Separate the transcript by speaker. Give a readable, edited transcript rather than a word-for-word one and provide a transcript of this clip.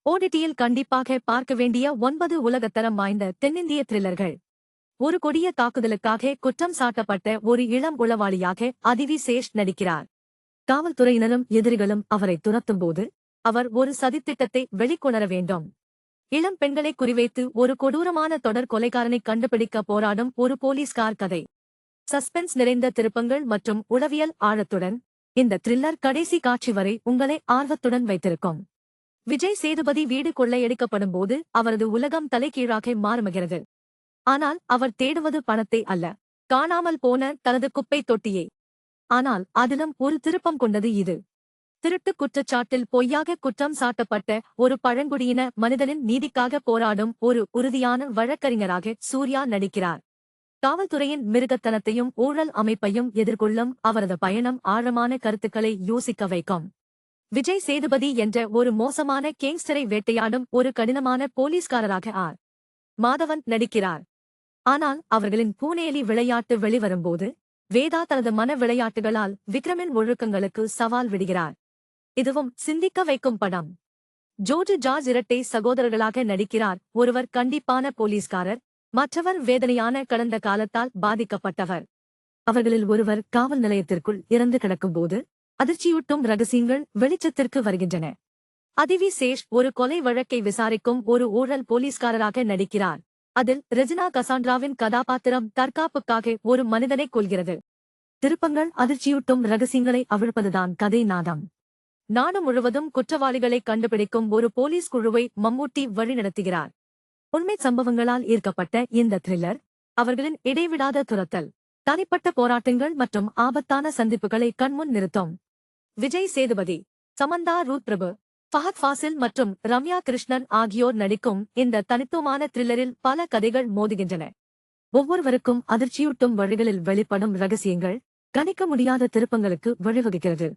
Speaker 1: ஓடிடியில் கண்டிப்பாக பார்க்க வேண்டிய 9 உலகத்தரம் வாய்ந்த தென்னிந்திய த்ரில்லர்கள். ஒரு கொடிய தாக்குதலுக்காக குற்றம் சாட்டப்பட்ட ஒரு இளம் உளவாளியாக அதிவி சேஷ் நடிக்கிறார். காவல்துறையினரும் எதிரிகளும் அவரை துரத்தும்போது அவர் ஒரு சதித்திட்டத்தை வெளிக்கொணர வேண்டும். இளம் பெண்களை குறிவைத்து ஒரு கொடூரமான தொடர் கொலைகாரனை கண்டுபிடிக்க போராடும் ஒரு போலீஸ்கார் கதை. சஸ்பென்ஸ் நிறைந்த திருப்பங்கள் மற்றும் உளவியல் ஆழத்துடன் இந்த த்ரில்லர் கடைசி காட்சி வரை உங்களை ஆர்வத்துடன் வைத்திருக்கும். விஜய் சேதுபதி வீடு கொள்ளையடிக்கப்படும்போது அவரது உலகம் தலைகீழாக மாறுகிறது. ஆனால் அவர் தேடுவது பணத்தை அல்ல, காணாமல் போன தனது குப்பை தொட்டியை. ஆனால் அதிலும் ஒரு திருப்பம் கொண்டது இது. திருட்டு குற்றச்சாட்டில் பொய்யாக குற்றம் சாட்டப்பட்ட ஒரு பழங்குடியின மனிதனின் நீதிக்காக போராடும் ஒரு உறுதியான வழக்கறிஞராக சூர்யா நடிக்கிறார். காவல்துறையின் மிருகத்தனத்தையும் ஊழல் அமைப்பையும் எதிர்கொள்ளும் அவரது பயணம் ஆழமான கருத்துக்களை யோசிக்க வைக்கும். விஜய் சேதுபதி என்ற ஒரு மோசமான கேங்ஸ்டரை வேட்டையாடும் ஒரு கடினமான போலீஸ்காரராக ஆர். மாதவன் நடிக்கிறார். ஆனால் அவர்களின் பூனேலி விளையாட்டு வெளிவரும்போது வேதா தனது மன விளையாட்டுகளால் விக்ரமின் ஒழுக்கங்களுக்கு சவால் விடுகிறார். இதுவும் சிந்திக்க வைக்கும் படம். ஜார்ஜ் இரட்டை சகோதரர்களாக நடிக்கிறார். ஒருவர் கண்டிப்பான போலீஸ்காரர், மற்றவர் வேதனையான கடந்த காலத்தால் பாதிக்கப்பட்டவர். அவர்களில் ஒருவர் காவல் நிலையத்திற்குள் இறந்து கிடக்கும்போது அதிர்ச்சியூட்டும் ரகசியங்கள் வெளிச்சத்திற்கு வருகின்றன. அதிவி சேஷ் ஒரு கொலை வழக்கை விசாரிக்கும் ஒரு ஊழல் போலீஸ்காரராக நடிக்கிறார். அதில் ரெஜினா கசாண்ட்ராவின் கதாபாத்திரம் தற்காப்புக்காக ஒரு மனிதனை கொல்கிறது. திருப்பங்கள் அதிர்ச்சியூட்டும் ரகசியங்களை அவிழ்ப்பதுதான் கதை நாதம். நாடு முழுவதும் குற்றவாளிகளை கண்டுபிடிக்கும் ஒரு போலீஸ் குழுவை மம்மூட்டி வழிநடத்துகிறார். உண்மை சம்பவங்களால் ஈர்க்கப்பட்ட இந்த த்ரில்லர் அவர்களின் இடைவிடாத துரத்தல், தனிப்பட்ட போராட்டங்கள் மற்றும் ஆபத்தான சந்திப்புகளை கண்முன் நிறுத்தும். விஜய் சேதுபதி, சமந்தா ரூத் பிரபு, ஃபஹத் ஃபாசில் மற்றும் ரம்யா கிருஷ்ணன் ஆகியோர் நடிக்கும் இந்த தனித்துவமான த்ரில்லரில் பல கதைகள் மோதுகின்றன. ஒவ்வொருவருக்கும் அதிர்ச்சியூட்டும் வழிகளில் வெளிப்படும் ரகசியங்கள் கணிக்க முடியாத திருப்பங்களுக்கு வழிவகுக்கிறது.